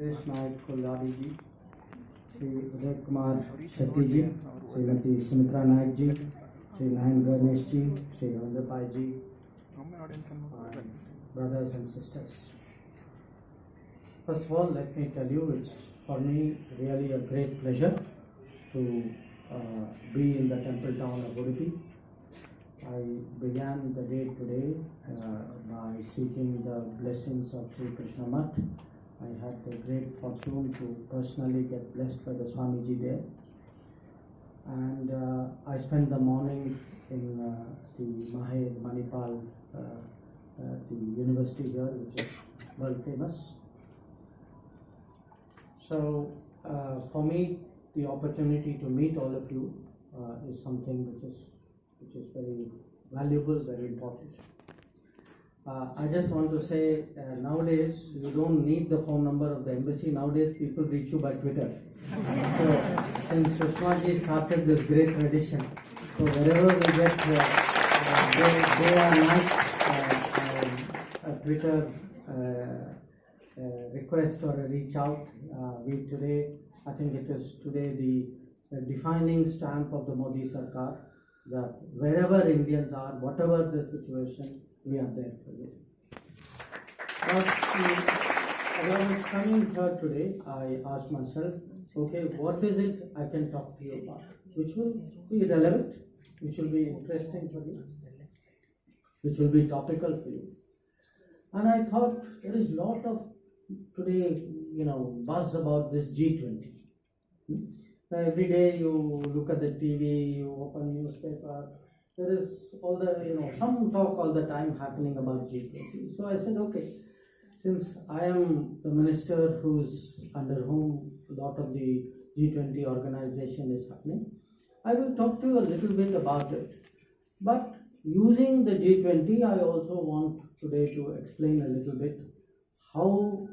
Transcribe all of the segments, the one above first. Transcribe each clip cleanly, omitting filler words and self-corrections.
Suresh Nayak कोल्हारी ji, Shri Uday Kumar Shetty ji, Shrimati Sumitra Nayak ji, Shri Narayan Ganesh ji, Shri Ravindra pi ji, brothers and sisters. First of all, let me tell you, it's for me really a great pleasure to be in the temple town of Udupi. I began the day today by seeking the blessings of Sri Krishna Math. I had the great fortune to personally get blessed by the Swamiji there. And I spent the morning in the Mahe Manipal, the university here, which is world famous. So for me, the opportunity to meet all of you is something which is very valuable, very important. I just want to say, nowadays you don't need the phone number of the embassy. Nowadays people reach you by Twitter. So since Sushmaji started this great tradition, so wherever we get day or night a Twitter request or a reach out, we today, I think it is today the defining stamp of the Modi Sarkar, that wherever Indians are, whatever the situation, we are there for you. But when I was coming here today, I asked myself, okay, what is it I can talk to you about, which will be relevant, which will be interesting for you, which will be topical for you. And I thought there is a lot of today, buzz about this G20. Every day you look at the TV, you open newspaper, there is all the, some talk all the time happening about G20. So I said, okay, since I am the minister under whom a lot of the G20 organization is happening, I will talk to you a little bit about it. But using the G20, I also want today to explain a little bit how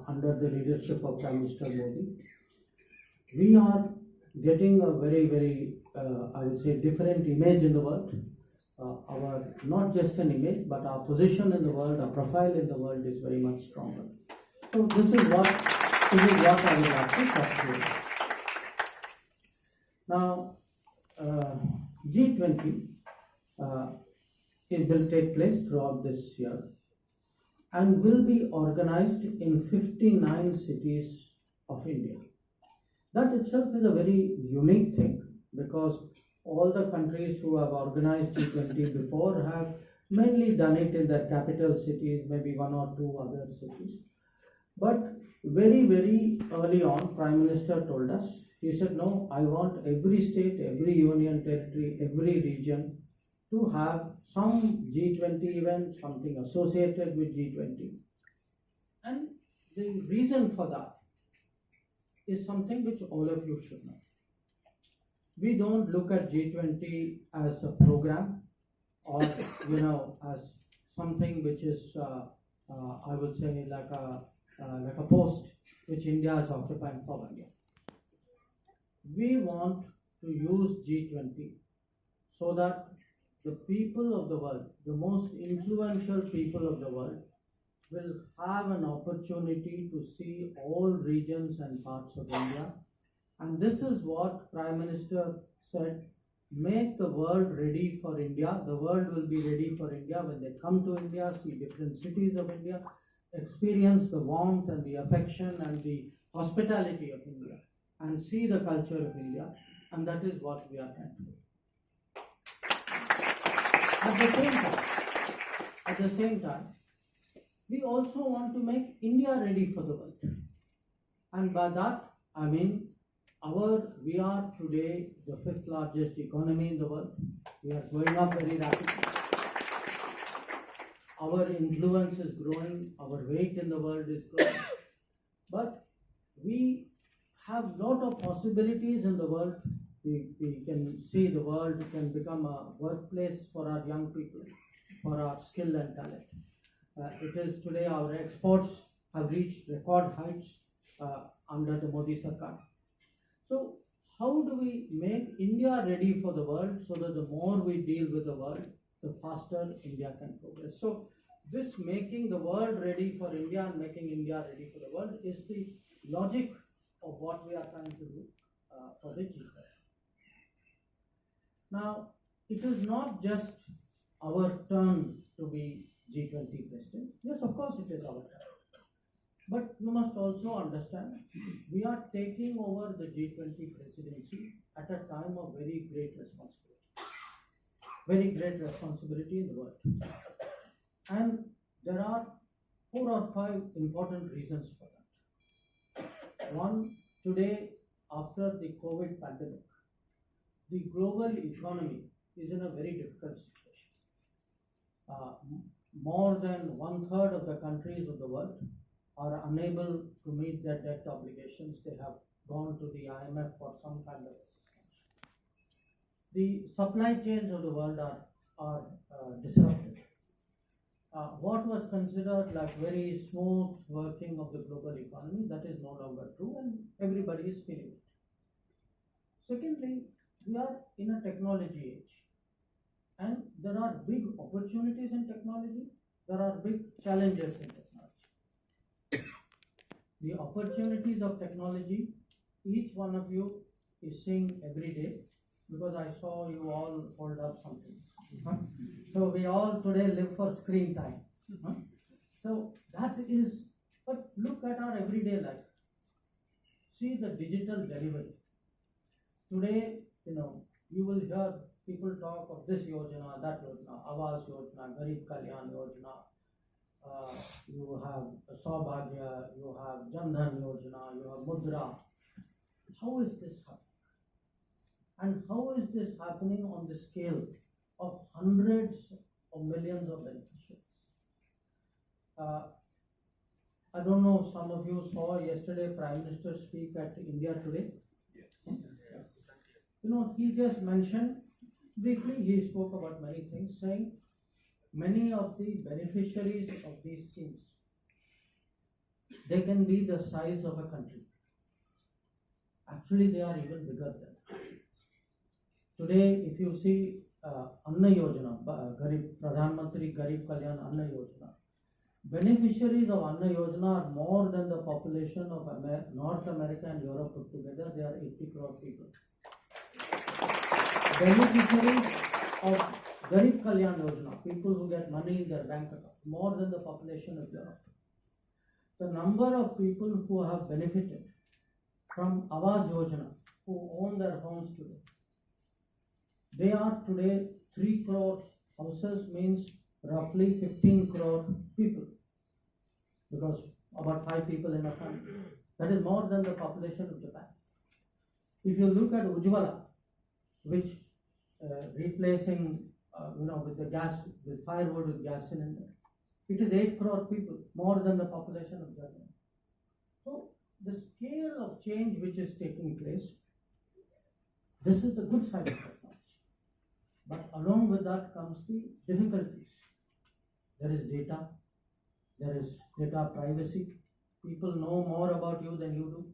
under the leadership of Prime Minister Modi, we are getting a very, very, I would say, different image in the world. Our not just an image, but our position in the world, our profile in the world is very much stronger. So this is what I would like to talk to you about. Now, G20 it will take place throughout this year and will be organized in 59 cities of India. That itself is a very unique thing, because all the countries who have organized G20 before have mainly done it in their capital cities, maybe one or two other cities. But very, very early on, Prime Minister told us, he said, no, I want every state, every union territory, every region to have some G20 event, something associated with G20. And the reason for that is something which all of you should know. We don't look at G20 as a program or, as something which is, I would say, like a post which India is occupying for 1 year. We want to use G20 so that the people of the world, the most influential people of the world, will have an opportunity to see all regions and parts of India. And this is what Prime Minister said, make the world ready for India. The world will be ready for India when they come to India, see different cities of India, experience the warmth and the affection and the hospitality of India, and see the culture of India. And that is what we are trying to do. At the same time, we also want to make India ready for the world. And by that, I mean, we are today the 5th largest economy in the world. We are going up very rapidly. Our influence is growing, our weight in the world is growing. But we have a lot of possibilities in the world. We can see the world can become a workplace for our young people, for our skill and talent. It is today our exports have reached record heights under the Modi Sarkar. So how do we make India ready for the world so that the more we deal with the world, the faster India can progress? So this making the world ready for India and making India ready for the world is the logic of what we are trying to do for the G20. Now, it is not just our turn to be G20 president. Yes, of course it is our turn. But you must also understand, we are taking over the G20 presidency at a time of very great responsibility. Very great responsibility in the world. And there are 4 or 5 important reasons for that. One, today, after the COVID pandemic, the global economy is in a very difficult situation. More than 1/3 of the countries of the world are unable to meet their debt obligations. They have gone to the IMF for some kind of assistance. The supply chains of the world are disrupted. What was considered like very smooth working of the global economy, that is no longer true, and everybody is feeling it. Secondly, we are in a technology age, and there are big opportunities in technology, there are big challenges in technology. The opportunities of technology, each one of you is seeing every day, because I saw you all hold up something. So we all today live for screen time. So that is, but look at our everyday life. See the digital delivery. Today, you will hear people talk of this yojana, that yojana, Awas yojana, Garib Kalyan yojana, you have Saubhagya, you have Jandhan yojana, you have Mudra. How is this happening? And how is this happening on the scale of hundreds of millions of beneficiaries? I don't know, some of you saw yesterday Prime Minister speak at India Today. Yes. He just mentioned briefly, he spoke about many things, saying many of the beneficiaries of these schemes, they can be the size of a country. Actually, they are even bigger than that. Today, if you see Anna Yojana, Pradhan Mantri Garib Kalyan Anna Yojana, beneficiaries of Anna Yojana are more than the population of North America and Europe put together. They are 80 crore people. Beneficiaries of Garib Kalyan Yojana, people who get money in their bank account, more than the population of Europe. The number of people who have benefited from Awas Yojana, who own their homes today, they are today 3 crore houses, means roughly 15 crore people, because about 5 people in a family. That is more than the population of Japan. If you look at Ujjwala, which replacing with the gas, with firewood with gas cylinder, it is 8 crore people, more than the population of Japan. So the scale of change which is taking place, this is the good side of technology. But along with that comes the difficulties. There is data, there is data privacy. People know more about you than you do.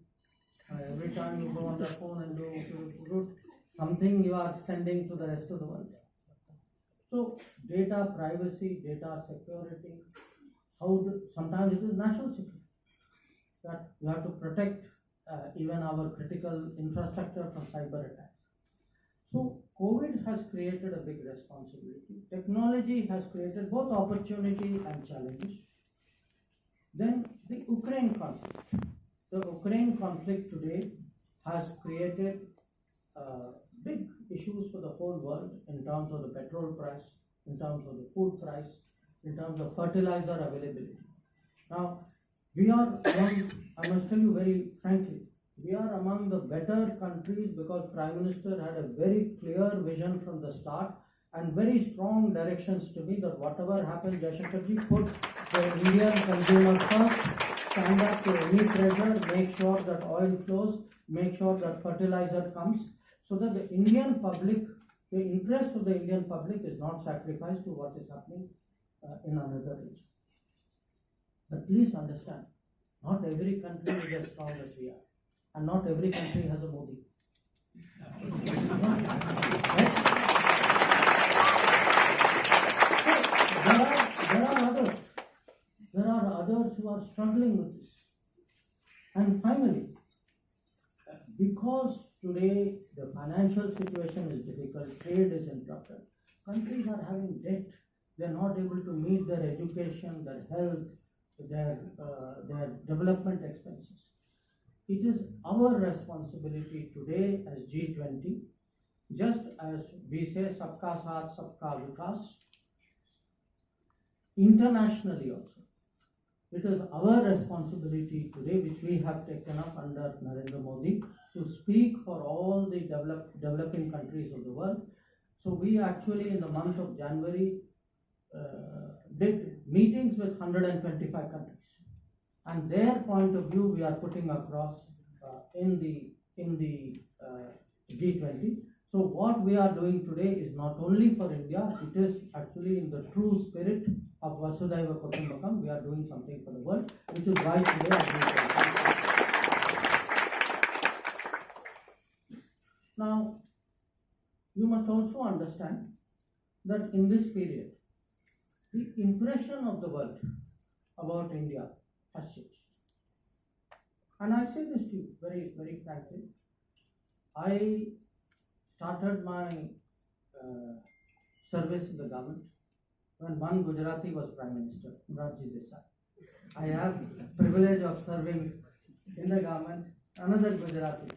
Every time you go on the phone and do something, you are sending to the rest of the world. So data privacy, data security, sometimes it is national security, that you have to protect even our critical infrastructure from cyber attacks. So COVID has created a big responsibility. Technology has created both opportunity and challenges. Then the Ukraine conflict. The Ukraine conflict today has created big issues for the whole world in terms of the petrol price, in terms of the food price, in terms of fertilizer availability. Now, we are, I must tell you very frankly, we are among the better countries because Prime Minister had a very clear vision from the start and very strong directions to me that whatever happens, Jaishankarji, put the Indian consumer first, stand up to any pressure, make sure that oil flows, make sure that fertilizer comes, so that the Indian public, the interest of the Indian public is not sacrificed to what is happening in another region. But please understand, not every country is as strong as we are. And not every country has a Modi. There are others. are struggling with this. And finally, because today the financial situation is difficult, trade is interrupted, countries are having debt, they are not able to meet their education, their health, their development expenses. It is our responsibility today as G20, just as we say Sabka Saath, Sabka Vikas, internationally also. It is our responsibility today, which we have taken up under Narendra Modi, to speak for all the developing countries of the world. So we actually in the month of January did meetings with 125 countries, and their point of view we are putting across in the G20. So what we are doing today is not only for India, it is actually in the true spirit of Vasudhaiva Kutumbakam. We are doing something for the world, which is why today Now, you must also understand that in this period, the impression of the world about India has changed. And I say this to you very, very frankly. I started my service in the government when one Gujarati was Prime Minister, Morarji Desai. I have the privilege of serving in the government another Gujarati.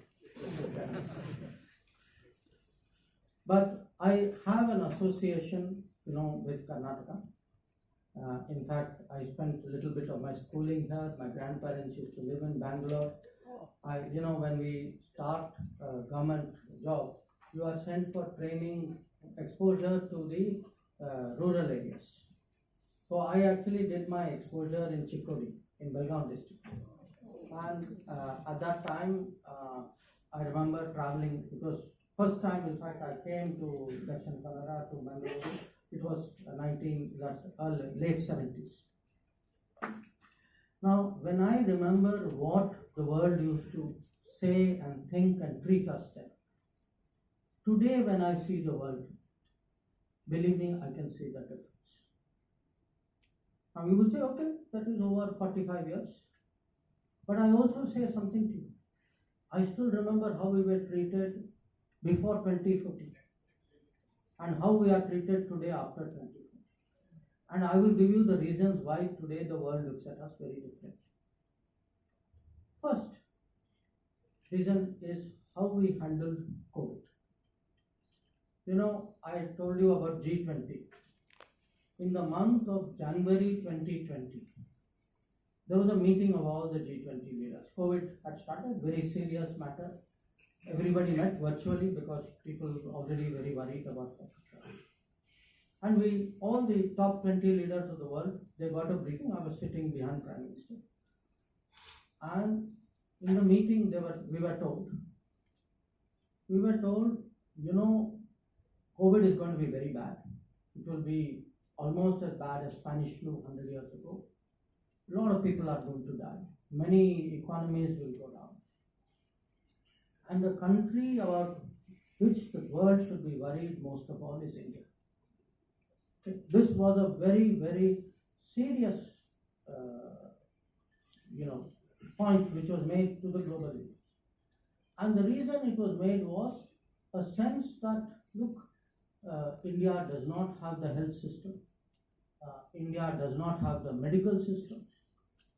But I have an association, with Karnataka. In fact, I spent a little bit of my schooling here. My grandparents used to live in Bangalore. When we start a government job, you are sent for training, exposure to the rural areas. So I actually did my exposure in Chikkodi, in Belgaum district. And at that time, I remember traveling. It was first time, in fact, I came to Dakshin Kannada, to Bangalore. It was late 70s. Now, when I remember what the world used to say and think and treat us then, today when I see the world, believe me, I can see the difference. Now you will say, okay, that is over 45 years. But I also say something to you. I still remember how we were treated before 2014 and how we are treated today after 2014. And I will give you the reasons why today the world looks at us very differently. First reason is how we handled COVID. I told you about G20. In the month of January 2020, there was a meeting of all the G20 leaders. COVID had started, very serious matter. Everybody met virtually because people were already very worried about that. And all the top 20 leaders of the world, they got a briefing. I was sitting behind Prime Minister. And in the meeting, we were told, COVID is going to be very bad. It will be almost as bad as Spanish flu 100 years ago. A lot of people are going to die. Many economies will go down. And the country about which the world should be worried most of all is India. Okay. This was a very, very serious point which was made to the global leaders. And the reason it was made was a sense that, look, India does not have the health system. India does not have the medical system.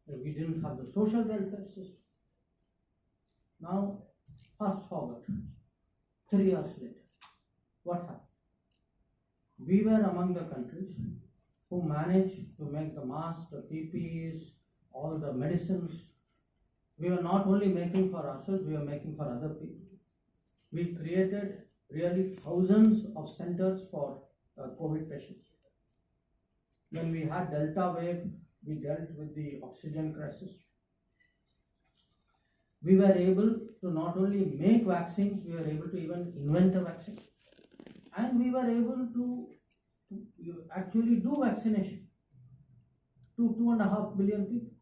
We didn't have the social welfare system. Now, fast forward, 3 years later, what happened? We were among the countries who managed to make the masks, the PPEs, all the medicines. We were not only making for ourselves, we were making for other people. We created really thousands of centers for COVID patients. When we had Delta wave, we dealt with the oxygen crisis. We were able to not only make vaccines, we were able to even invent a vaccine. And we were able to actually do vaccination to 2.5 billion people.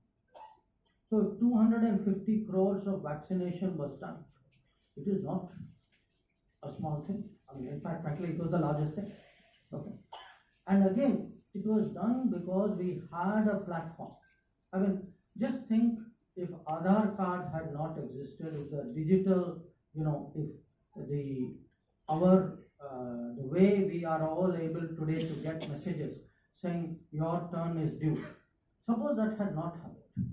So 250 crores of vaccination was done. It is not a small thing. In fact, frankly, it was the largest thing. Okay. And again, it was done because we had a platform. Just think, if Aadhaar card had not existed, if the digital, if the the way we are all able today to get messages saying your turn is due, suppose that had not happened,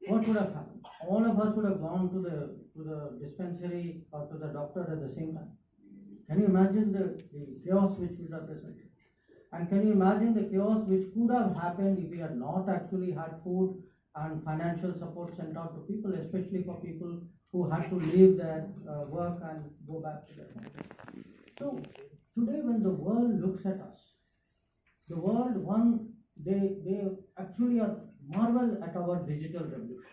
what would have happened? All of us would have gone to the dispensary or to the doctor at the same time. Can you imagine the chaos which would have presented? And can you imagine the chaos which could have happened if we had not actually had food and financial support sent out to people, especially for people who had to leave their work and go back to their home. So today when the world looks at us, the world, they actually are marvel at our digital revolution.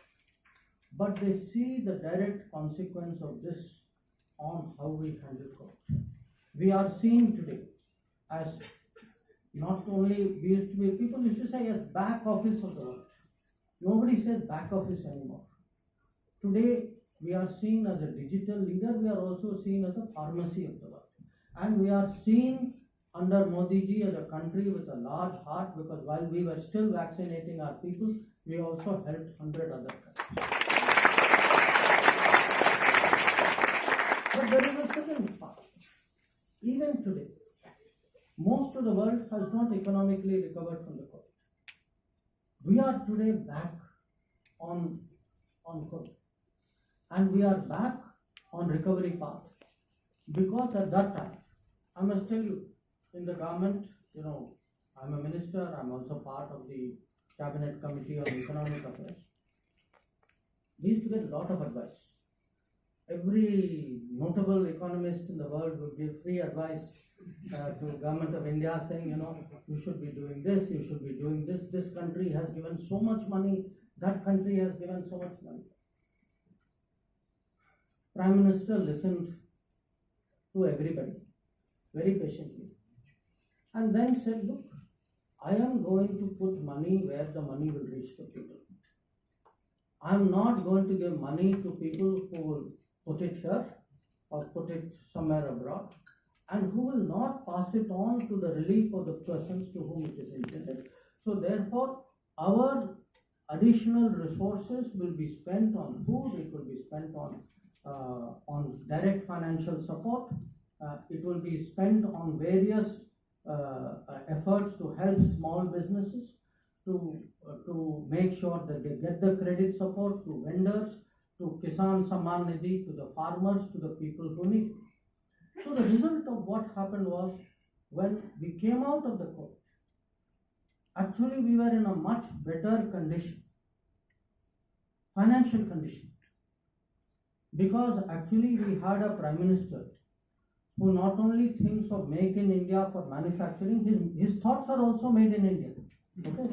But they see the direct consequence of this on how we handle COVID. We are seen today as not only, people used to say as back office of the world. Nobody says back office anymore. Today, we are seen as a digital leader, we are also seen as a pharmacy of the world. And we are seen under Modi ji as a country with a large heart, because while we were still vaccinating our people, we also helped 100 other countries. But there is a second part. Even today, most of the world has not economically recovered from the COVID. We are today back on COVID. And we are back on recovery path. Because at that time, I must tell you, in the government, I'm a minister, I'm also part of the Cabinet Committee on Economic Affairs. We used to get a lot of advice. Every notable economist in the world would give free advice to the government of India saying, you should be doing this, you should be doing this, this country has given so much money, that country has given so much money. Prime Minister listened to everybody very patiently and then said, look, I am going to put money where the money will reach the people. I am not going to give money to people who will put it here or put it somewhere abroad, and who will not pass it on to the relief of the persons to whom it is intended. So therefore, our additional resources will be spent on food, it will be spent on direct financial support, it will be spent on various efforts to help small businesses, to make sure that they get the credit support, to vendors, to Kisan Samman Nidhi, to the farmers, to the people who need it. So the result of what happened was, when we came out of the COVID, actually we were in a much better condition, financial condition, because actually we had a Prime Minister who not only thinks of make in India for manufacturing, his thoughts are also made in India. Okay?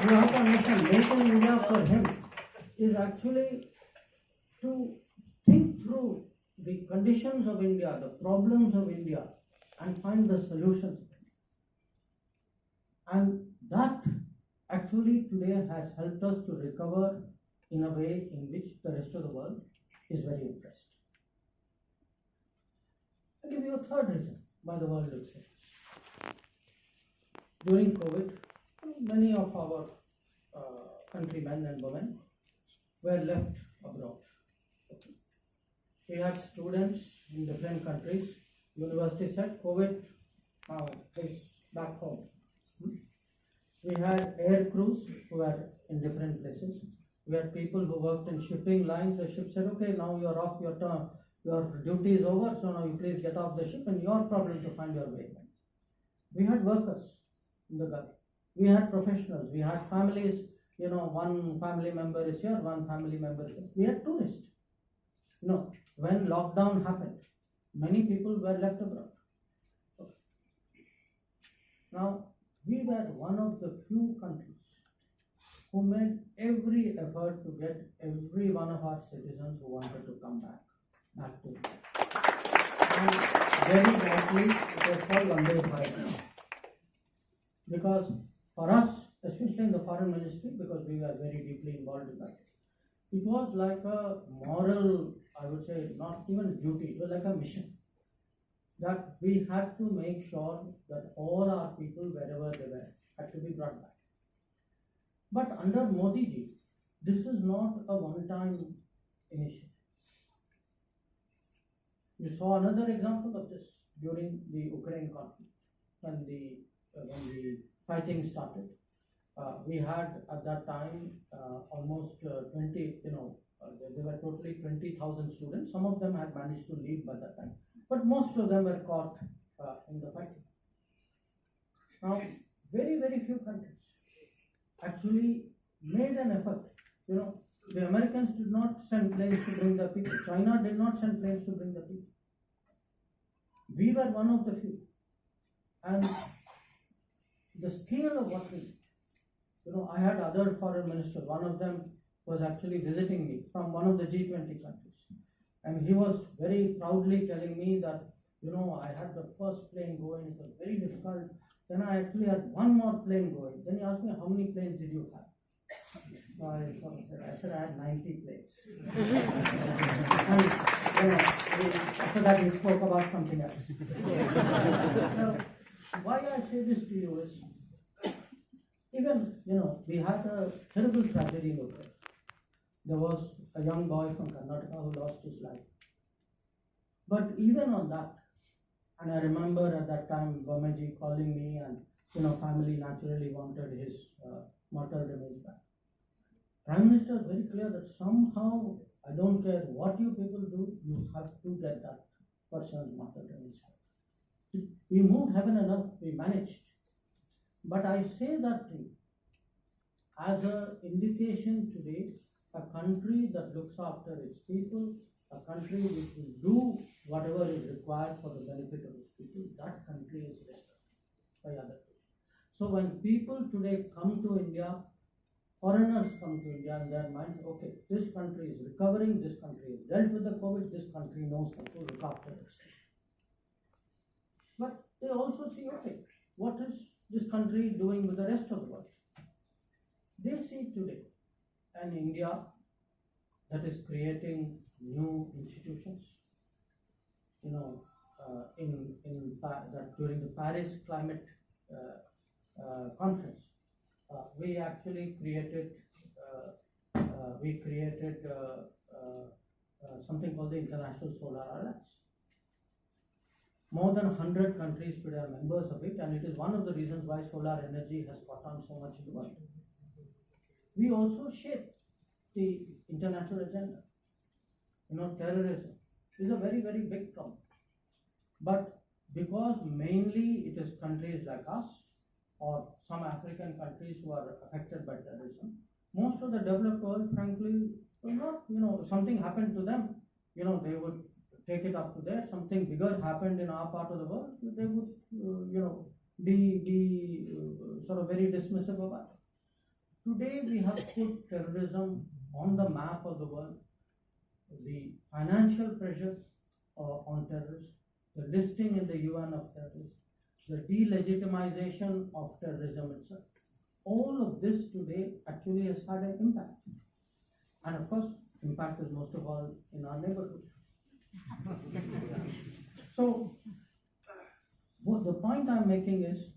You have to understand, make in India for him is actually to think through the conditions of India, the problems of India, and find the solutions. And that actually today has helped us to recover in a way in which the rest of the world is very impressed. I'll give you a third reason why the world looks at us. During COVID, many of our countrymen and women were left abroad. We had students in different countries. University said COVID now is back home. We had air crews who were in different places. We had people who worked in shipping lines. The ship said, okay, now you're off your turn. Your duty is over, so now you please get off the ship and your problem to find your way home. We had workers in the Gulf. We had professionals. We had families, one family member is here, one family member is here. We had tourists. When lockdown happened, many people were left abroad. Okay. Now, we were one of the few countries who made every effort to get every one of our citizens who wanted to come back to India. And very rightly, it was called Vande Bharat. Because for us, especially in the foreign ministry, because we were very deeply involved in that, it was like a moral, I would say, not even duty, it was like a mission, that we had to make sure that all our people, wherever they were, had to be brought back. But under Modi ji, this is not a one-time initiative. You saw another example of this during the Ukraine conflict, when the fighting started. We had at that time almost 20, there were totally 20,000 students. Some of them had managed to leave by that time, but most of them were caught in the fighting. Now, very, very few countries actually made an effort. The Americans did not send planes to bring the people. China did not send planes to bring the people. We were one of the few. And the scale of what we did. I had other foreign ministers. One of them was actually visiting me from one of the G20 countries. And he was very proudly telling me that, I had the first plane going. It was very difficult. Then I actually had one more plane going. Then he asked me, how many planes did you have? I said I had 90 planes. And after that we spoke about something else. So why I say this to you is, even, we had a terrible tragedy in Ukraine. There was a young boy from Karnataka who lost his life. But even on that, and I remember at that time Bamaji calling me, and family naturally wanted his mortal remains back. Prime Minister is very clear that somehow, I don't care what you people do, you have to get that person's mortal remains back. We moved heaven and earth, we managed. But I say that to you as an indication today, a country that looks after its people, a country which will do whatever is required for the benefit of its people, that country is respected by other people. So when people today come to India, foreigners come to India, in their mind, okay, this country is recovering, this country has dealt with the COVID, this country knows how to look after itself. But they also see, okay, what is this country doing with the rest of the world? They see today an India that is creating new institutions. During the Paris climate conference, we actually created something called the International Solar Alliance. More than 100 countries today are members of it, and it is one of the reasons why solar energy has caught on so much in the world. We also shape the international agenda. Terrorism is a very, very big problem. But because mainly it is countries like us or some African countries who are affected by terrorism, most of the developed world, frankly, will not, if something happened to them, they would take it up to there. Something bigger happened in our part of the world, they would, be sort of very dismissive of it. Today we have put terrorism on the map of the world. The financial pressures on terrorists, the listing in the UN of terrorists, the delegitimization of terrorism itself. All of this today actually has had an impact. And of course, impact is most of all in our neighborhood. So, the point I'm making is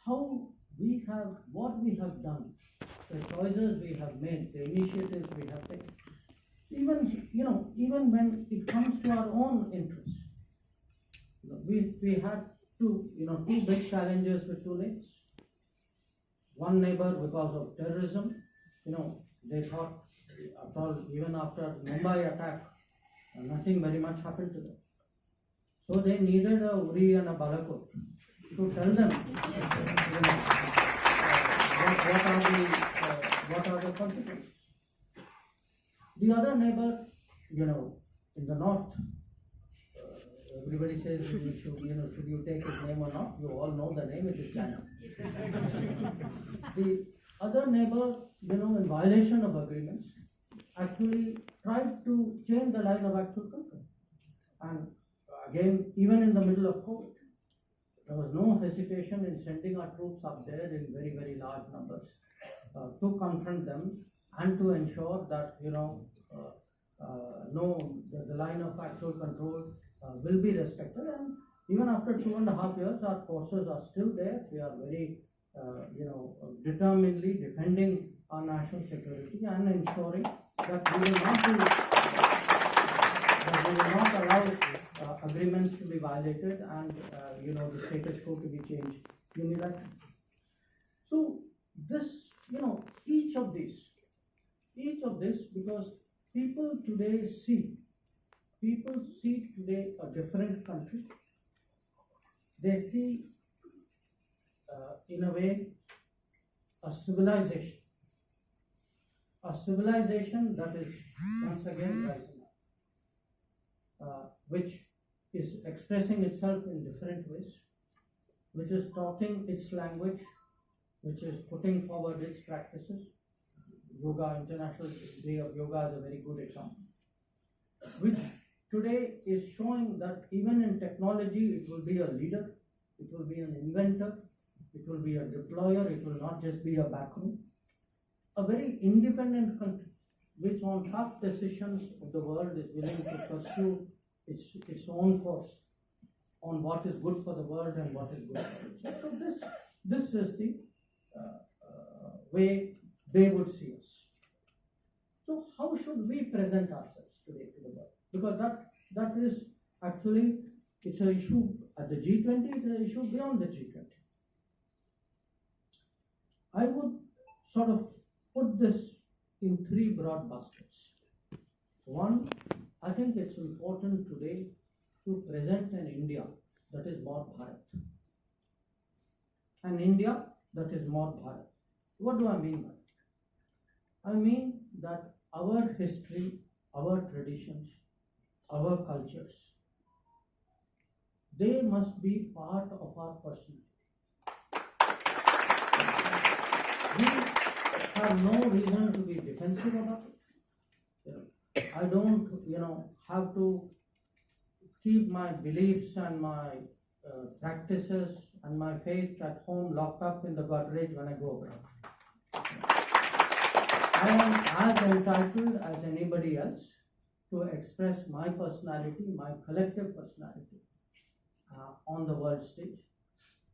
what we have done, the choices we have made, the initiatives we have taken. Even when it comes to our own interests, we had two big challenges with two neighbors. One neighbor, because of terrorism, they thought, even after Mumbai attack, nothing very much happened to them. So they needed a Uri and a Balakot to tell them what are the consequences. The other neighbor, in the north, everybody says, should you take his name or not? You all know the name, it is China. The other neighbor, in violation of agreements, actually tried to change the line of actual control. And again, even in the middle of COVID, there was no hesitation in sending our troops up there in very, very large numbers to confront them and to ensure that, the line of actual control will be respected. And even after 2.5 years, our forces are still there. We are very determinedly defending our national security and ensuring that we will not allow agreements to be violated and the status quo to be changed unilaterally. So this, each of this, because people see today a different country. They see, in a way, a civilization that is once again rising up, which is expressing itself in different ways, which is talking its language, which is putting forward its practices. International Day of Yoga is a very good example, which today is showing that even in technology, it will be a leader, it will be an inventor, it will be a deployer, it will not just be a backroom. A very independent country, which on tough decisions of the world is willing to pursue its own course on what is good for the world and what is good for itself. So this is the way they would see us. So how should we present ourselves today to the world? Because that is actually, it's an issue at the G20, it's an issue beyond the G20. I would sort of put this in three broad baskets. One, I think it's important today to present an India that is more Bharat. An India that is more Bharat. What do I mean by that? I mean that our history, our traditions, our cultures, they must be part of our personality. We have no reason to be defensive about it. I don't, have to keep my beliefs and my practices and my faith at home locked up in the Godrej when I go abroad. I am as entitled as anybody else to express my personality, my collective personality on the world stage,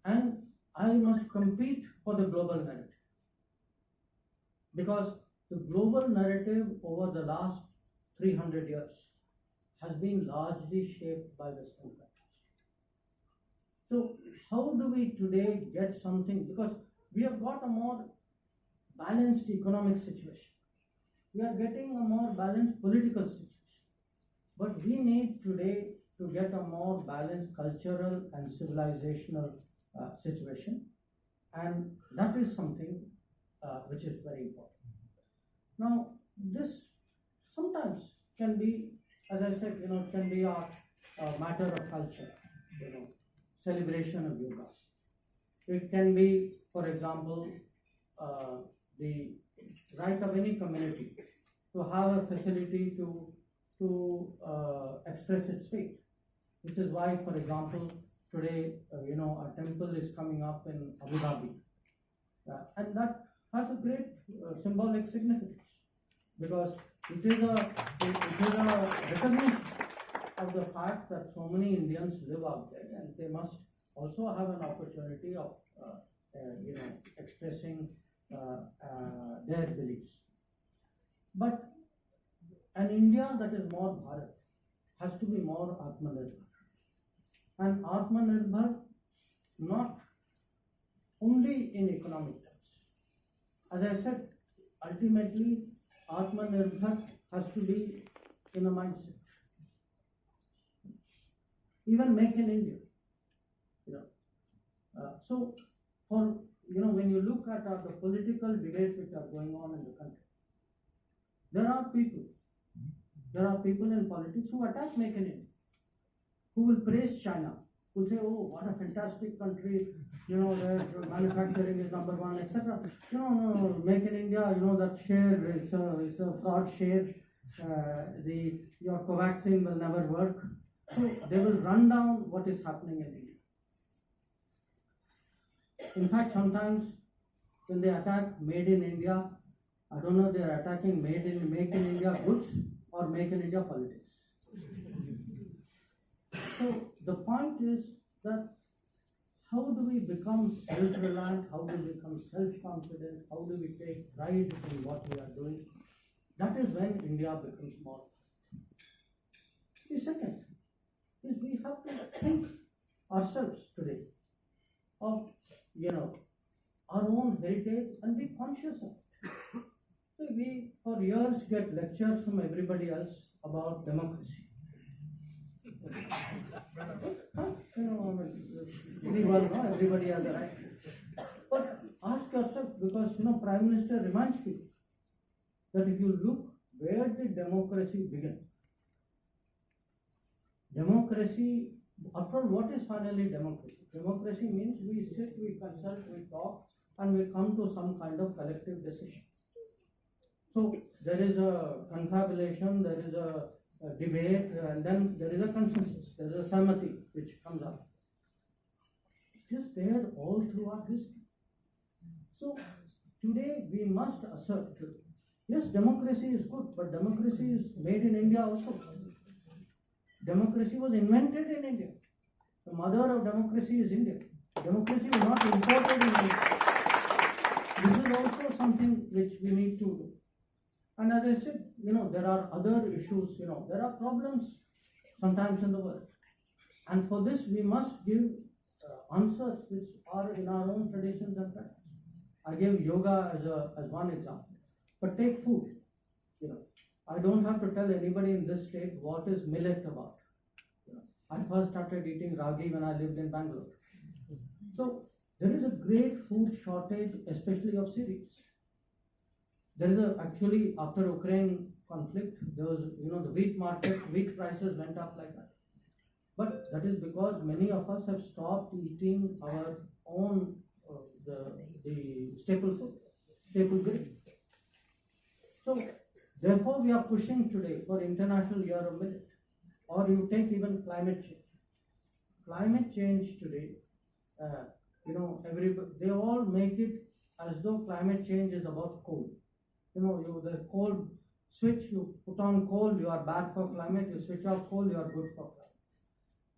and I must compete for the global narrative, because the global narrative over the last 300 years has been largely shaped by Western countries. So how do we today get something, because we have got a more balanced economic situation, we are getting a more balanced political situation, but we need today to get a more balanced cultural and civilizational situation, and that is something which is very important. Now, this sometimes can be, as I said, can be a matter of culture, celebration of yoga. It can be, for example, the right of any community to have a facility to express its faith, which is why, for example, today, a temple is coming up in Abu Dhabi, and that has a great symbolic significance, because it is a recognition of the fact that so many Indians live out there, and they must also have an opportunity of expressing their beliefs. But an India that is more Bharat has to be more Atmanirbhar. And Atmanirbhar not only in economic terms. As I said, ultimately Atmanirbhar has to be in a mindset. Even make in India. So for when you look at the political debates which are going on in the country, there are people in politics who attack Make in India, who will praise China, who will say, oh, what a fantastic country, their manufacturing is number one, etc. No, Make in India, that share, it's a fraud share, your co-vaccine will never work. So they will run down what is happening in India. In fact, sometimes when they attack Made in India, I don't know, they are attacking Make in India goods or Make in India politics. So the point is that how do we become self-reliant, how do we become self-confident, how do we take pride in what we are doing. That is when India becomes more. The second is we have to think ourselves today of, our own heritage and be conscious of it. So we for years get lectures from everybody else about democracy. We well know everybody has a right. But ask yourself, because Prime Minister reminds people that if you look, where did democracy begin? Democracy, after all, what is finally democracy? Democracy means we sit, we consult, we talk, and we come to some kind of collective decision. So there is a confabulation, there is a debate, and then there is a consensus, there is a samati which comes up. It is there all through our history. So today we must assert, yes, democracy is good, but democracy is made in India also. Democracy was invented in India. The mother of democracy is India. Democracy was not imported in India. This is also something which we need to do. And as I said, there are other issues, there are problems sometimes in the world. And for this, we must give answers which are in our own traditions and practice. I gave yoga as one example. But take food. I don't have to tell anybody in this state what is millet about. I first started eating ragi when I lived in Bangalore. So there is a great food shortage, especially of cereals. There is actually, after Ukraine conflict, there was, the wheat prices went up like that. But that is because many of us have stopped eating our own, the staple food, staple grain. So therefore we are pushing today for International Year of Millet. Or you take even climate change. Climate change today, they all make it as though climate change is about coal. The coal switch, you put on coal, you are bad for climate, you switch off coal, you are good for climate.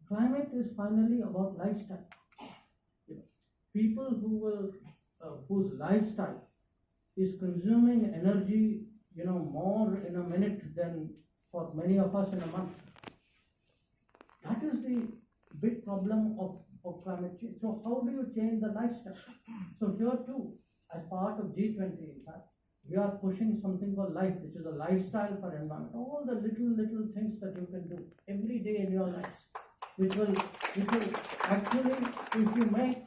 Climate is finally about lifestyle. People whose lifestyle is consuming energy, more in a minute than for many of us in a month. That is the big problem of climate change. So how do you change the lifestyle? So here too, as part of G20, in fact, we are pushing something called life, which is a lifestyle for environment. All the little things that you can do every day in your life, which will actually, if you make,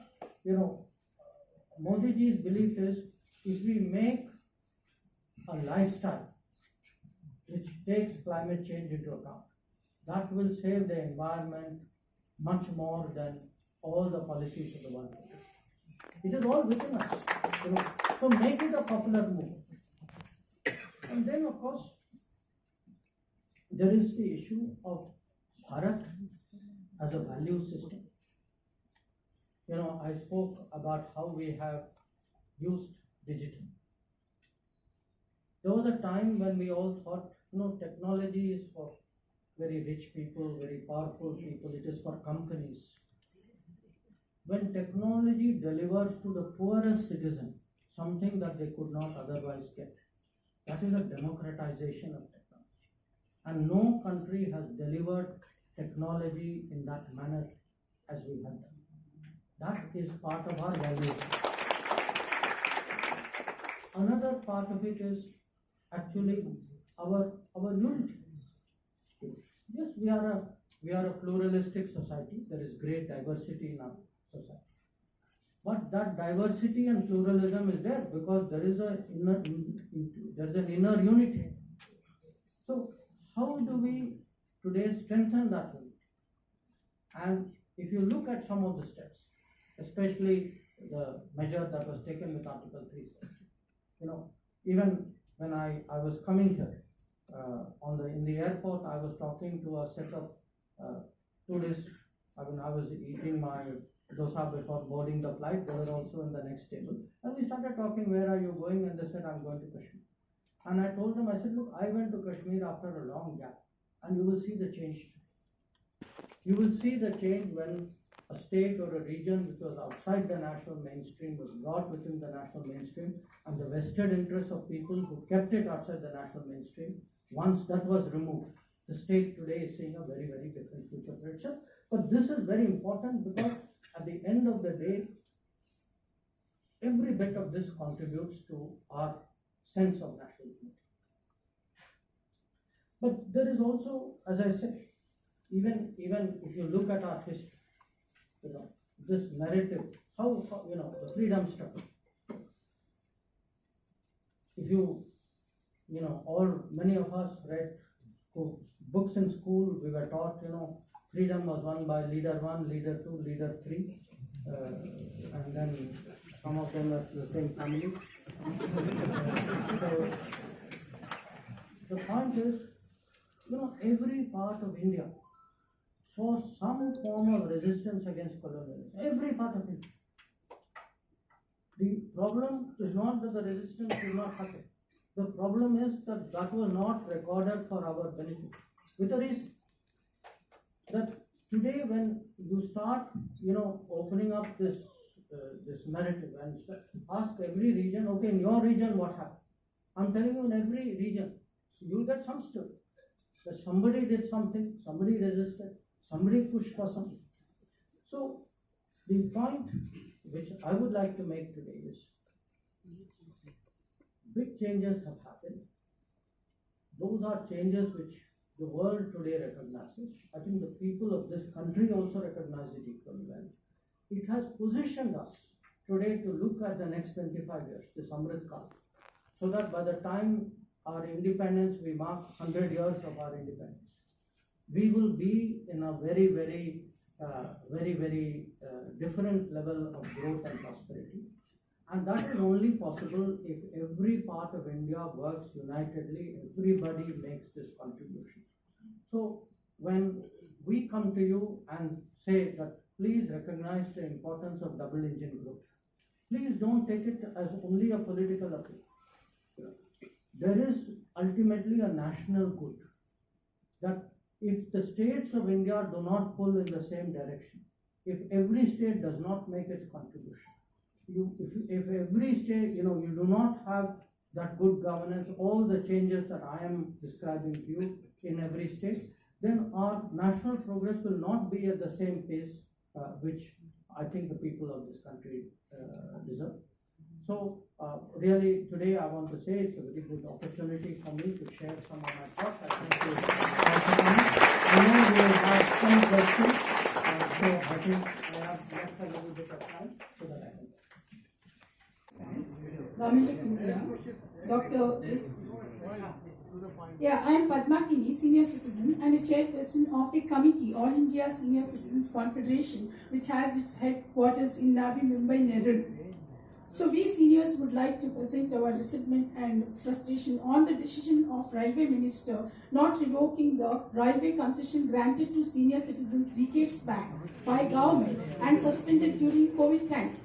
Modi ji's belief is, if we make a lifestyle which takes climate change into account, that will save the environment much more than all the policies of the world. It is all within us. So make it a popular movement. And then, of course, there is the issue of Bharat as a value system. I spoke about how we have used digital. There was a time when we all thought, technology is for very rich people, very powerful people, it is for companies. When technology delivers to the poorest citizen something that they could not otherwise get, that is a democratization of technology. And no country has delivered technology in that manner as we have done. That is part of our values. Another part of it is actually our unity. Yes, we are a pluralistic society. There is great diversity in our society. But that diversity and pluralism is there because there is an inner unity. So how do we today strengthen that unity? And if you look at some of the steps, especially the measure that was taken with Article 370, even when I was coming here, in the airport, I was talking to a set of tourists. I was eating my dosa before boarding the flight. They were also in the next table. And we started talking, where are you going? And they said, I'm going to Kashmir. And I told them, I said, look, I went to Kashmir after a long gap. And you will see the change. You will see the change when a state or a region which was outside the national mainstream was brought within the national mainstream, and the vested interests of people who kept it outside the national mainstream, once that was removed, the state today is seeing a very, very different future for itself. But this is very important because at the end of the day, every bit of this contributes to our sense of national unity. But there is also, as I said, even if you look at our history, this narrative, how the freedom struggle. If many of us read books in school, we were taught, freedom was won by leader 1, leader 2, leader 3, and then some of them are the same family. So the point is, every part of India saw some form of resistance against colonialism. Every part of India. The problem is not that the resistance did not happen. The problem is that that was not recorded for our benefit. With a reason that today, when you start, opening up this narrative and ask every region, okay, in your region what happened? I'm telling you, in every region, so you'll get some story. That somebody did something, somebody resisted, somebody pushed for something. So the point which I would like to make today is, big changes have happened. Those are changes which the world today recognizes. I think the people of this country also recognize it equally well. It has positioned us today to look at the next 25 years, this Amrit Kaal, so that by the time our independence, we mark 100 years of our independence, we will be in a very, very, very different level of growth and prosperity. And that is only possible if every part of India works unitedly, everybody makes this contribution. So when we come to you and say that please recognize the importance of double engine growth, please don't take it as only a political appeal. There is ultimately a national good, that if the states of India do not pull in the same direction, if every state does not make its contribution, if every state, you do not have that good governance, all the changes that I am describing to you in every state, then our national progress will not be at the same pace which I think the people of this country deserve. So really today I want to say it's a very good opportunity for me to share some of my thoughts. I thank you for coming. I know we will have some questions, so I think I have left a little bit of time so that I can. Government of India, Dr. S. Yeah, I am Padma Kini, senior citizen and a chairperson of a committee, All India Senior Citizens Confederation, which has its headquarters in Navi Mumbai, Nerul. So we seniors would like to present our resentment and frustration on the decision of Railway Minister not revoking the railway concession granted to senior citizens decades back by government and suspended during COVID time.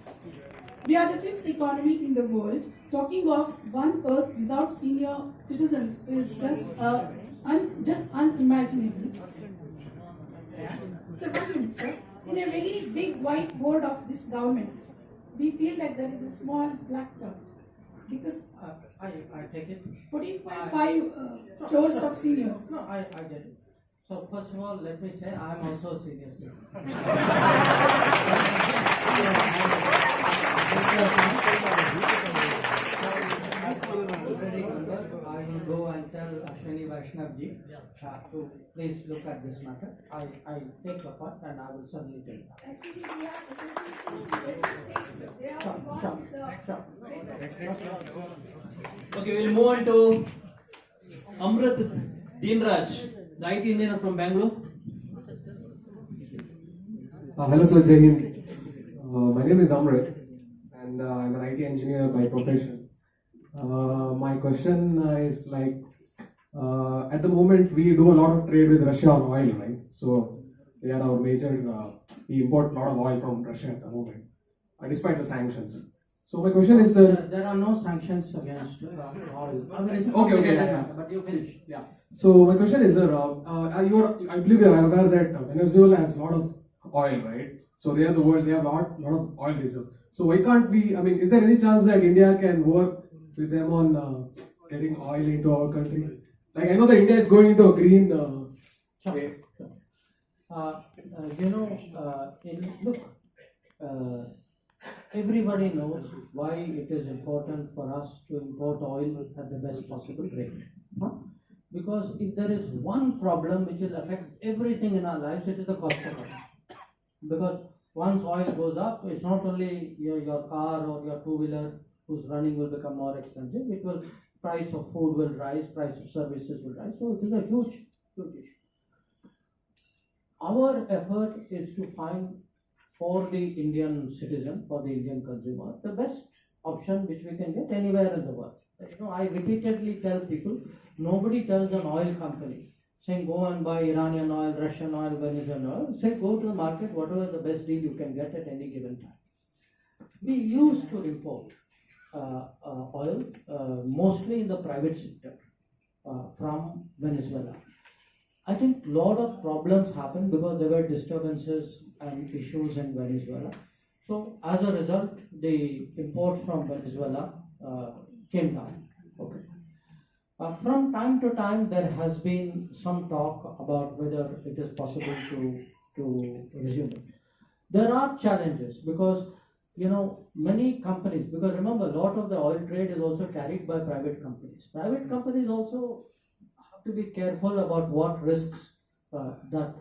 We are the 5th economy in the world. Talking of one earth without senior citizens is just unimaginable. So 1 minute, sir. In a very big white board of this government, we feel that there is a small black dot because I take it. 14.5 crores of seniors. No, I get it. So first of all, let me say I am also a senior citizen. I will go and tell Ashwini Vaishnavji to please look at this matter. I take your part and I will certainly take that. Actually, we have Sure. Okay, we'll move on to Amrit Deenraj, the IT engineer from Bangalore. Hello sir, Jai Hind. My name is Amrit and I'm an IT engineer by profession. My question is like, at the moment we do a lot of trade with Russia on oil, right? So they are our major, we import a lot of oil from Russia at the moment, despite the sanctions. So my question is, there are no sanctions against oil. Okay. But you finish. Yeah. So my question is, I believe you are aware that Venezuela has a lot of oil, right? So they are the world, they have a lot of oil reserve. So why can't we, I mean, is there any chance that India can work with them on getting oil into our country? Like I know that India is going into a green way. Everybody knows why it is important for us to import oil at the best possible rate. Huh? Because if there is one problem which will affect everything in our lives, it is the cost of oil. Because once oil goes up, it's not only your car or your two-wheeler whose running will become more expensive, it will, price of food will rise, price of services will rise. So it is a huge issue. Our effort is to find for the Indian citizen, for the Indian consumer, the best option which we can get anywhere in the world. I repeatedly tell people, nobody tells an oil company saying go and buy Iranian oil, Russian oil, Venezuelan oil. Say go to the market, whatever the best deal you can get at any given time. We used to import oil mostly in the private sector from Venezuela. I think a lot of problems happened because there were disturbances and issues in Venezuela. So as a result, the imports from Venezuela came down. Okay. From time to time, there has been some talk about whether it is possible to resume it. There are challenges because many companies, because remember, a lot of the oil trade is also carried by private companies. Private companies also have to be careful about what risks that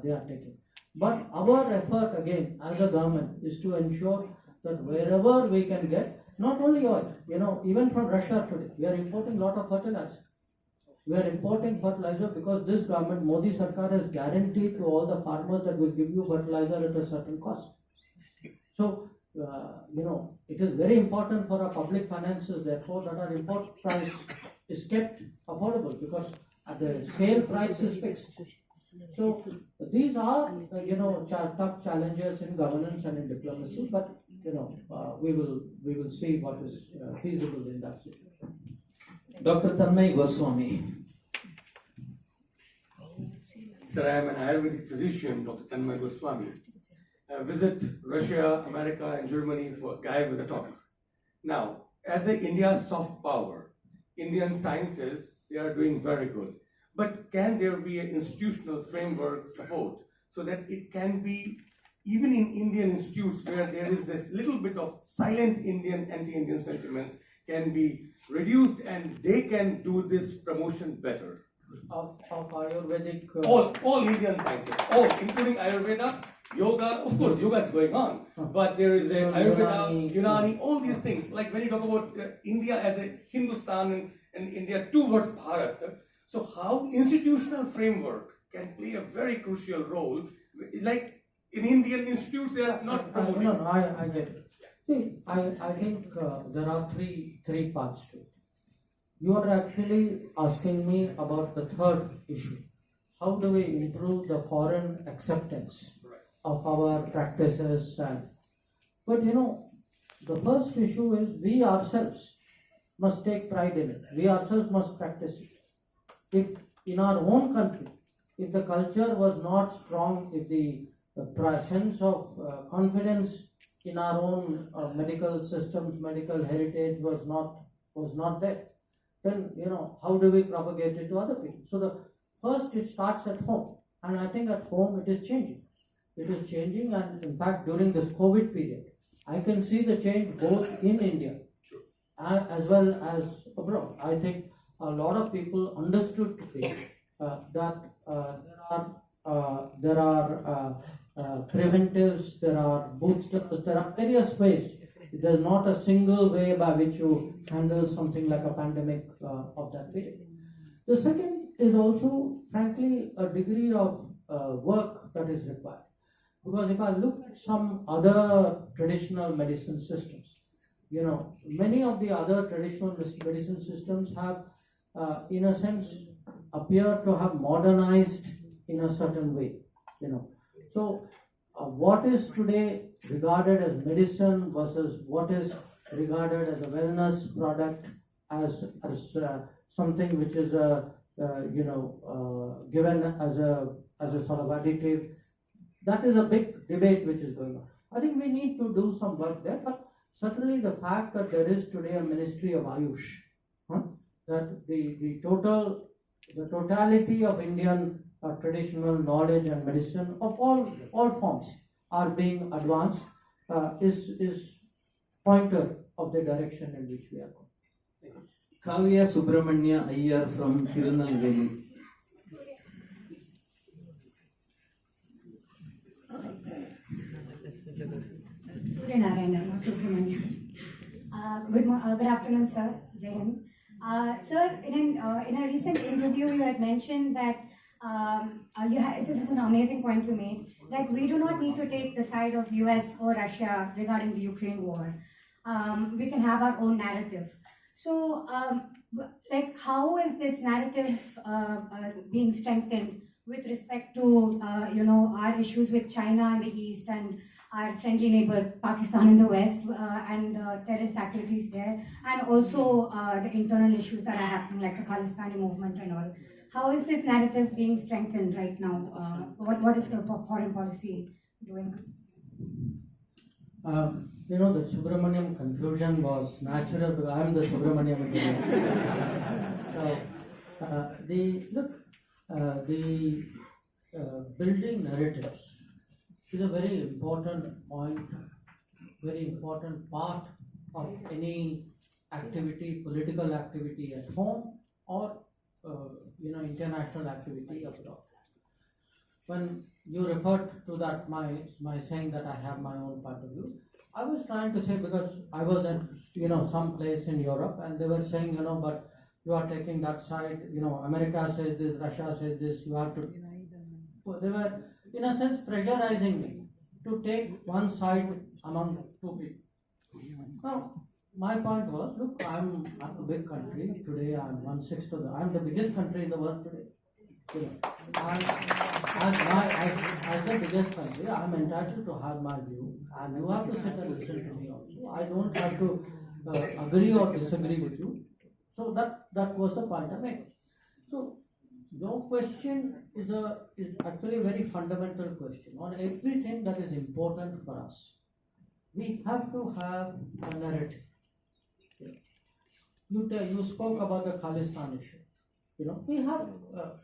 they are taking. But our effort again as a government is to ensure that wherever we can get, not only oil, even from Russia today, we are importing a lot of fertilizer. We are importing fertilizer because this government, Modi Sarkar, has guaranteed to all the farmers that will give you fertilizer at a certain cost. So, it is very important for our public finances, therefore, that our import price is kept affordable because the sale price is fixed. So, these are, tough challenges in governance and in diplomacy, but, we will see what is feasible in that situation. Dr. Tanmay Goswami. Sir, I am an Ayurvedic physician, Dr. Tanmay Goswami. I visit Russia, America, and Germany for a guy with a talks. Now, as a India's soft power, Indian sciences, they are doing very good. But can there be an institutional framework support so that it can be, even in Indian institutes where there is a little bit of silent Indian, anti-Indian sentiments, can be reduced and they can do this promotion better? Of Ayurvedic... All Indian sciences, all, including Ayurveda, yoga, of course, yoga is going on, but there is a Ayurveda, Unani, all these things. Like when you talk about India as a Hindustan and India towards Bharat, so how institutional framework can play a very crucial role, like in Indian institutes, they are not promoting. I get it. See, I think there are three parts to it. You are actually asking me about the third issue. How do we improve the foreign acceptance of our practices? But the first issue is we ourselves must take pride in it. We ourselves must practice it. If in our own country, if the culture was not strong, if the sense of confidence in our own medical systems, medical heritage was not there, then how do we propagate it to other people? So the first, it starts at home, and I think at home it is changing. It is changing, and in fact during this COVID period, I can see the change both in India as well as abroad. I think a lot of people understood today that there are preventives, there are boosters, there are various ways. There's not a single way by which you handle something like a pandemic of that period. The second is also, frankly, a degree of work that is required. Because if I look at some other traditional medicine systems, many of the other traditional medicine systems have, in a sense, appear to have modernized in a certain way. So, what is today regarded as medicine versus what is regarded as a wellness product, as something which is given as a sort of additive, that is a big debate which is going on. I think we need to do some work there, but certainly the fact that there is today a Ministry of Ayush, that the totality of Indian traditional knowledge and medicine of all forms are being advanced is pointer of the direction in which we are going. Kavya Subramanya Iyer from Tirunelveli. Narayana, not Subramanya. Good afternoon, sir. Jai Hind. Sir, in a recent interview, you had mentioned that this is an amazing point you made, that we do not need to take the side of US or Russia regarding the Ukraine war. We can have our own narrative. So, how is this narrative being strengthened with respect to our issues with China in the east and our friendly neighbor Pakistan in the west and terrorist activities there, and also the internal issues that are happening like the Khalistani movement and all? How is this narrative being strengthened right now? What is the foreign policy doing? The Subramaniam confusion was natural because I am the Subramaniam. So, the building narratives is a very important point, very important part of any activity, political activity at home or international activity abroad. When you referred to that, my saying that I have my own point of view, I was trying to say, because I was at some place in Europe and they were saying, but you are taking that side, America says this, Russia says this, you have to. They were in a sense pressurizing me to take one side among two people. Now, my point was, look, I'm a big country today. I'm 1/6 of I'm the biggest country in the world today. As the biggest country, I'm entitled to have my view, and you have to sit and listen to me also. I don't have to agree or disagree with you. So that was the point I made. So your question is actually a very fundamental question on everything that is important for us. We have to have a narrative. You spoke about the Khalistan issue. We have,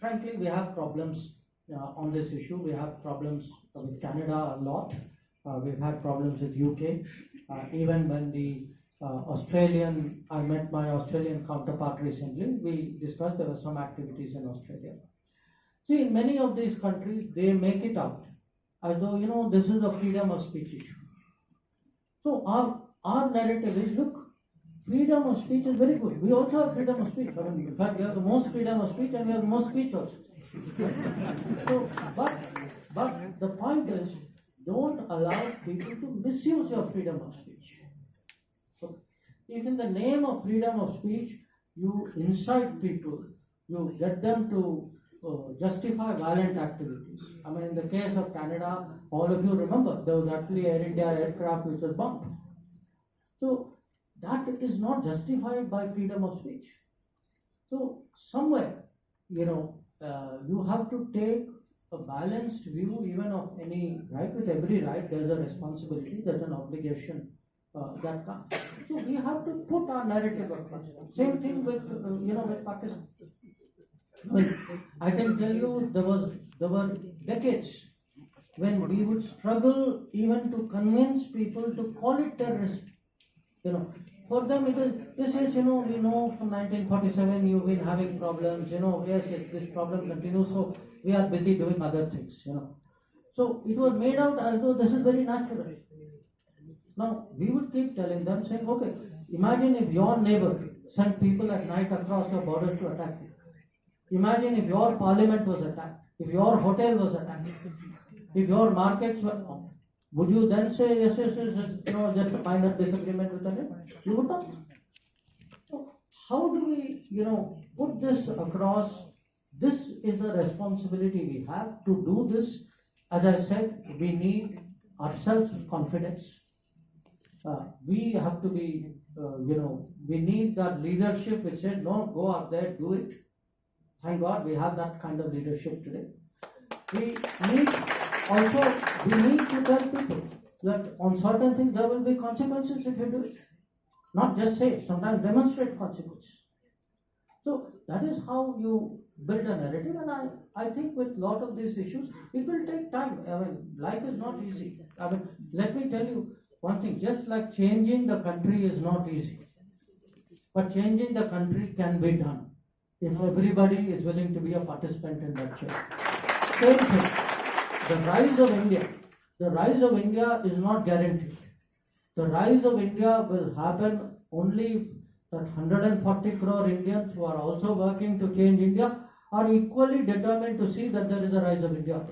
frankly, we have problems on this issue. We have problems with Canada a lot. We've had problems with UK. Even when I met my Australian counterpart recently, we discussed there were some activities in Australia. See, in many of these countries, they make it out as though, this is a freedom of speech issue. So our narrative is, look, freedom of speech is very good. We also have freedom of speech. In fact, we have the most freedom of speech and we have the most speech also. So, but the point is, don't allow people to misuse your freedom of speech. So, if in the name of freedom of speech, you incite people, you get them to justify violent activities. In the case of Canada, all of you remember, there was actually Air India aircraft which was bombed. So, that is not justified by freedom of speech. So somewhere, you have to take a balanced view even of any right. With every right, there's a responsibility, there's an obligation that comes. So we have to put our narrative across. Same thing with, with Pakistan. I can tell you there were decades when we would struggle even to convince people to call it terrorist. For them it is, this is, we know from 1947 you've been having problems, yes, this problem continues, so we are busy doing other things, So it was made out as though this is very natural. Now, we would keep telling them, saying, okay, imagine if your neighbor sent people at night across your borders to attack you. Imagine if your parliament was attacked, if your hotel was attacked, if your markets were bombed. Would you then say, yes, just a minor disagreement with the neighbor? You would not. So how do we, put this across? This is the responsibility we have to do this. As I said, we need ourselves confidence. We have to be, we need that leadership which says, no, go out there, do it. Thank God we have that kind of leadership today. We need also we need to tell people that on certain things there will be consequences if you do it. Not just say, sometimes demonstrate consequences. So that is how you build a narrative, and I think with a lot of these issues, it will take time. I mean, life is not easy. I mean, let me tell you one thing, just like changing the country is not easy, but changing the country can be done if everybody is willing to be a participant in that change. Same thing, the rise of India is not guaranteed. The rise of India will happen only if that 140 crore Indians who are also working to change India are equally determined to see that there is a rise of India.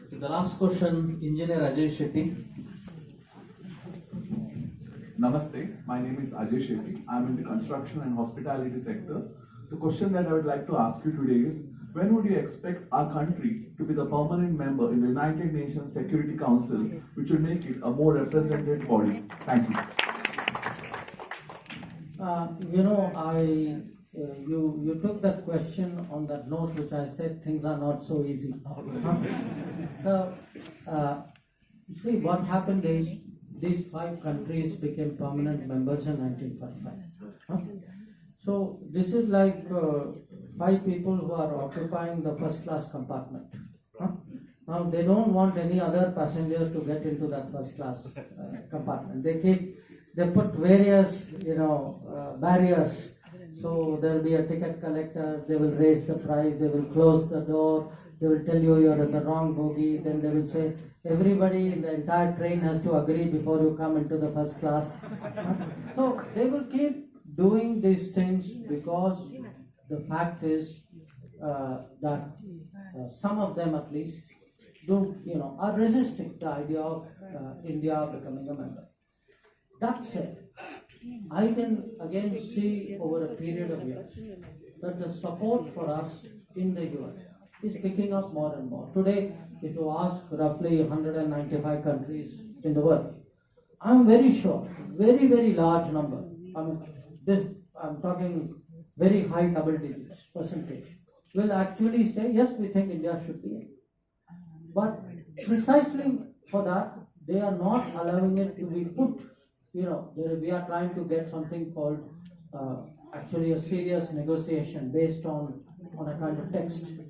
So the last question, Engineer Ajay Shetty. Namaste, my name is Ajay Shetty. I'm in the construction and hospitality sector. The question that I would like to ask you today is, when would you expect our country to be the permanent member in the United Nations Security Council, which will make it a more representative body? Thank you. You took that question on that note, which I said things are not so easy. So, see, what happened is these 5 countries became permanent members in 1945. So this is like 5 people who are occupying the first class compartment. Now they don't want any other passenger to get into that first class compartment. They put various barriers. So there will be a ticket collector, they will raise the price, they will close the door, they will tell you are in the wrong bogie, then they will say everybody in the entire train has to agree before you come into the first class. So they will keep doing these things because the fact is that some of them at least are resisting the idea of India becoming a member. That said, I can again see over a period of years that the support for us in the UN is picking up more and more. Today, if you ask roughly 195 countries in the world, I'm very sure, very, very large number, I'm talking very high double digits percentage, will actually say, yes, we think India should be in. But precisely for that, they are not allowing it to be put. We are trying to get something called actually a serious negotiation based on a kind of text.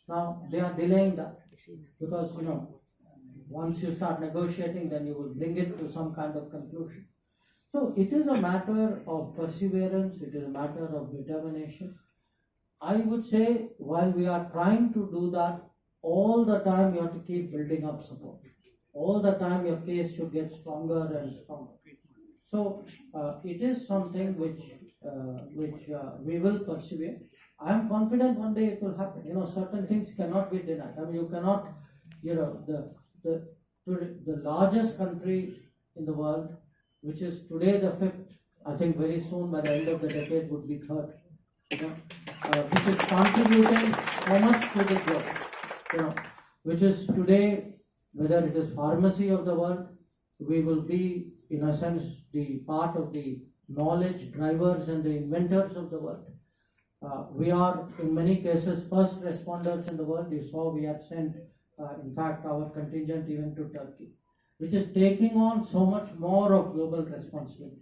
Now they are delaying that because once you start negotiating, then you will bring it to some kind of conclusion. So it is a matter of perseverance, it is a matter of determination. I would say while we are trying to do that, all the time you have to keep building up support. All the time your case should get stronger and stronger. So it is something which we will persevere. I am confident one day it will happen. Certain things cannot be denied. You cannot, the largest country in the world, which is today the 5th, I think very soon by the end of the decade would be 3rd, which is contributing so much to the job, which is today, whether it is pharmacy of the world, we will be in a sense the part of the knowledge drivers and the inventors of the world. We are in many cases first responders in the world. You saw we had sent in fact our contingent even to Turkey, which is taking on so much more of global responsibility.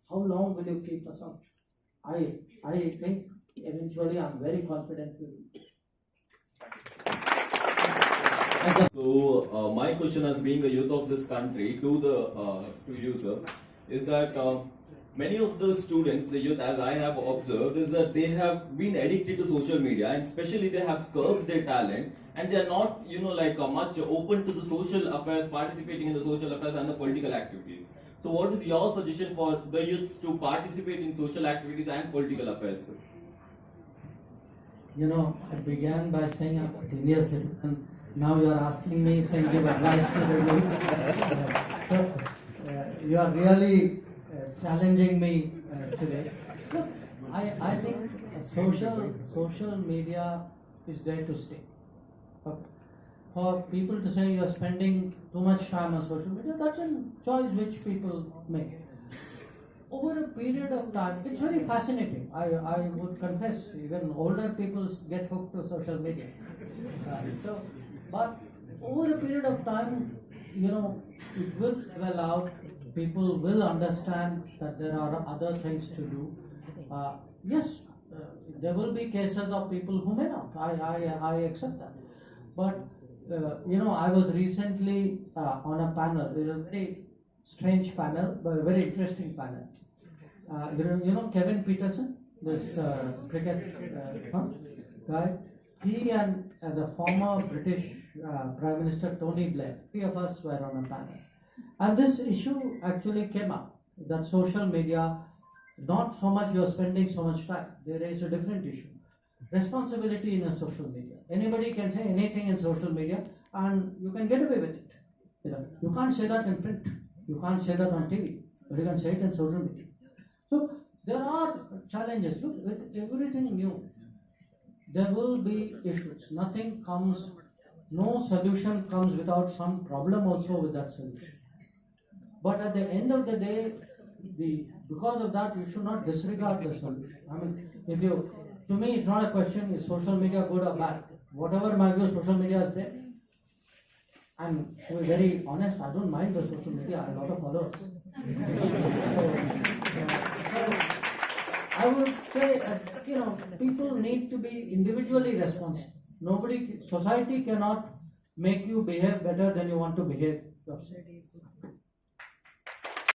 How long will you keep us out? I think eventually I'm very confident we will. So my question as being a youth of this country to you, sir, is that many of the students, the youth, as I have observed, is that they have been addicted to social media, and especially they have curbed their talent, and they are not, much open to the social affairs, participating in the social affairs and the political activities. So what is your suggestion for the youth to participate in social activities and political affairs, sir? I began by saying I'm a senior citizen. Now you are asking me, saying give advice to the youth. So you are really challenging me today. Look, I think social media is there to stay. Okay. For people to say you are spending too much time on social media, that's a choice which people make. over a period of time, it's very fascinating. I would confess, even older people get hooked to social media. But over a period of time, it will level out. People will understand that there are other things to do. Yes, there will be cases of people who may not. I accept that. But I was recently on a panel. It was a very strange panel, but a very interesting panel. Kevin Peterson, this cricket guy. He and the former British Prime Minister Tony Blair, three of us were on a panel. And this issue actually came up, that social media, not so much you're spending so much time. They raised a different issue. Responsibility in a social media. Anybody can say anything in social media and you can get away with it. You can't say that in print. You can't say that on TV. But you can say it in social media. So there are challenges. Look, with everything new, there will be issues. No solution comes without some problem also with that solution. But at the end of the day, because of that, you should not disregard the solution. I mean, to me, it's not a question, is social media good or bad? Whatever my view, social media is there. And to be very honest, I don't mind the social media. I have a lot of followers. So I would say, people need to be individually responsible. Society cannot make you behave better than you want to behave yourself.